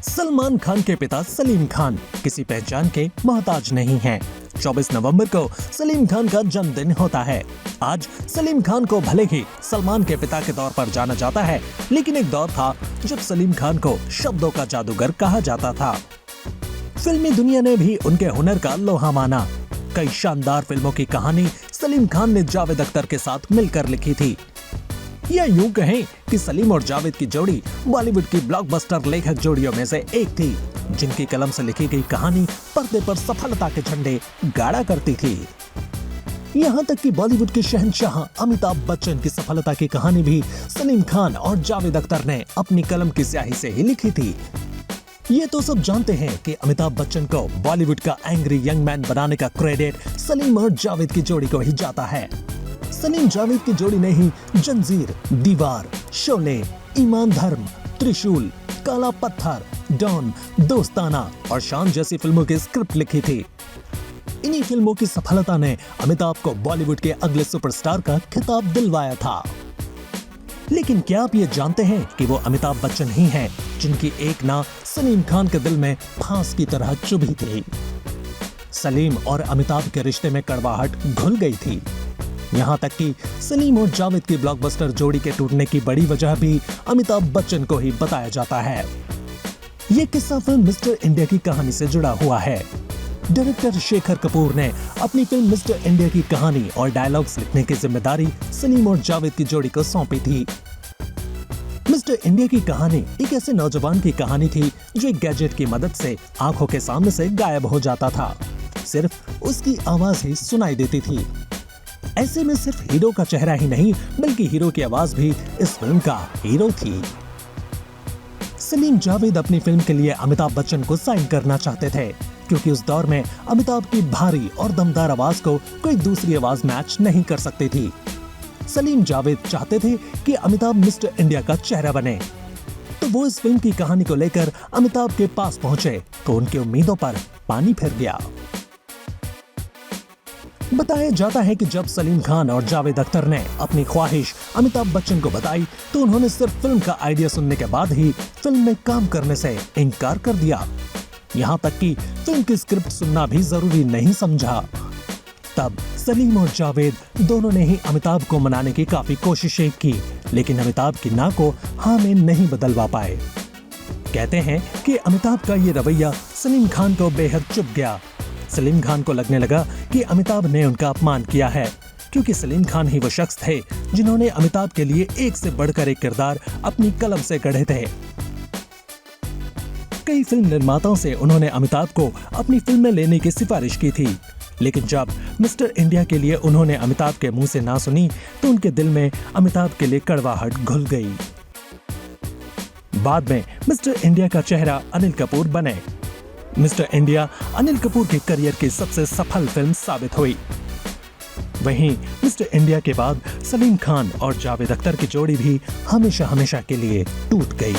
सलमान खान के पिता सलीम खान किसी पहचान के मोहताज नहीं हैं। 24 नवंबर को सलीम खान का जन्मदिन होता है। आज सलीम खान को भले ही सलमान के पिता के तौर पर जाना जाता है, लेकिन एक दौर था जब सलीम खान को शब्दों का जादूगर कहा जाता था। फिल्मी दुनिया ने भी उनके हुनर का लोहा माना। कई शानदार फिल्मों की कहानी सलीम खान ने जावेद अख्तर के साथ मिलकर लिखी थी। या यूं कहें कि सलीम और जावेद की जोड़ी बॉलीवुड की ब्लॉकबस्टर लेखक जोड़ियों में से एक थी, जिनकी कलम से लिखी गई कहानी पर्दे पर सफलता के झंडे गाड़ा करती थी। यहाँ तक कि बॉलीवुड के शहंशाह अमिताभ बच्चन की सफलता की कहानी भी सलीम खान और जावेद अख्तर ने अपनी कलम की स्याही से ही लिखी थी। ये तो सब जानते हैं कि अमिताभ बच्चन को बॉलीवुड का एंग्री यंग मैन बनाने का क्रेडिट सलीम और जावेद की जोड़ी को ही जाता है। सलीम जावेद की जोड़ी ने ही जंजीर, दीवार, शोले, ईमान धर्म, त्रिशूल, काला पत्थर, डॉन, दोस्ताना और शान जैसी फिल्मों की स्क्रिप्ट लिखी थी। इन्हीं फिल्मों की सफलता ने अमिताभ को बॉलीवुड के अगले सुपरस्टार का खिताब दिलवाया था। लेकिन क्या आप ये जानते हैं कि वो अमिताभ बच्चन ही हैं जिनकी एक ना सलीम खान के दिल में फांस की तरह चुभी थी। सलीम और अमिताभ के रिश्ते में कड़वाहट घुल गई थी। यहाँ तक कि सलीम और जावेद की ब्लॉकबस्टर जोड़ी के टूटने की बड़ी वजह भी अमिताभ बच्चन को ही बताया जाता है। ये किस्सा फिल्म मिस्टर इंडिया की कहानी से जुड़ा हुआ है। डायरेक्टर शेखर कपूर ने अपनी फिल्म मिस्टर इंडिया की कहानी और डायलॉग्स लिखने की जिम्मेदारी सलीम और जावेद की जोड़ी को सौंपी थी। मिस्टर इंडिया की कहानी एक ऐसे नौजवान की कहानी थी जो एक गैजेट की मदद से आंखों के सामने से गायब हो जाता था। सिर्फ उसकी आवाज ही सुनाई देती थी। ऐसे में सिर्फ हीरो का चेहरा ही नहीं, बल्कि हीरो की आवाज भी इस फिल्म का हीरो थी। सलीम जावेद अपनी फिल्म के लिए अमिताभ बच्चन को साइन करना चाहते थे, क्योंकि उस दौर में अमिताभ की भारी और दमदार आवाज को कोई दूसरी आवाज मैच नहीं कर सकती थी। सलीम जावेद चाहते थे कि अमिताभ मिस्टर इंडिया का चेहरा बने, तो वो इस फिल्म की कहानी को लेकर अमिताभ के पास पहुंचे तो उनकी उम्मीदों पर पानी फिर गया। बताया जाता है कि जब सलीम खान और जावेद अख्तर ने अपनी ख्वाहिश अमिताभ बच्चन को बताई तो उन्होंने सिर्फ फिल्म का आइडिया सुनने के बाद ही फिल्म में काम करने से इनकार कर दिया। यहाँ तक कि फिल्म की स्क्रिप्ट सुनना भी जरूरी नहीं समझा। तब सलीम और जावेद दोनों ने ही अमिताभ को मनाने की काफी कोशिशें की, लेकिन अमिताभ की ना को हाँ में नहीं बदलवा पाए। कहते हैं कि अमिताभ का ये रवैया सलीम खान को बेहद चुभ गया। सलीम खान को लगने लगा कि अमिताभ ने उनका अपमान किया है, क्योंकि सलीम खान ही वो शख्स थे जिन्होंने अमिताभ के लिए एक से बढ़कर एक किरदार अपनी कलम से गढ़े थे। कई फिल्म निर्माताओं से उन्होंने अमिताभ को अपनी फिल्म में लेने की सिफारिश की थी, लेकिन जब मिस्टर इंडिया के लिए उन्होंने अमिताभ के मुंह से ना सुनी तो उनके दिल में अमिताभ के लिए कड़वाहट घुल गई। बाद में मिस्टर इंडिया का चेहरा अनिल कपूर बने। मिस्टर इंडिया अनिल कपूर के करियर की सबसे सफल फिल्म साबित हुई। वहीं मिस्टर इंडिया के बाद सलीम खान और जावेद अख्तर की जोड़ी भी हमेशा हमेशा के लिए टूट गई।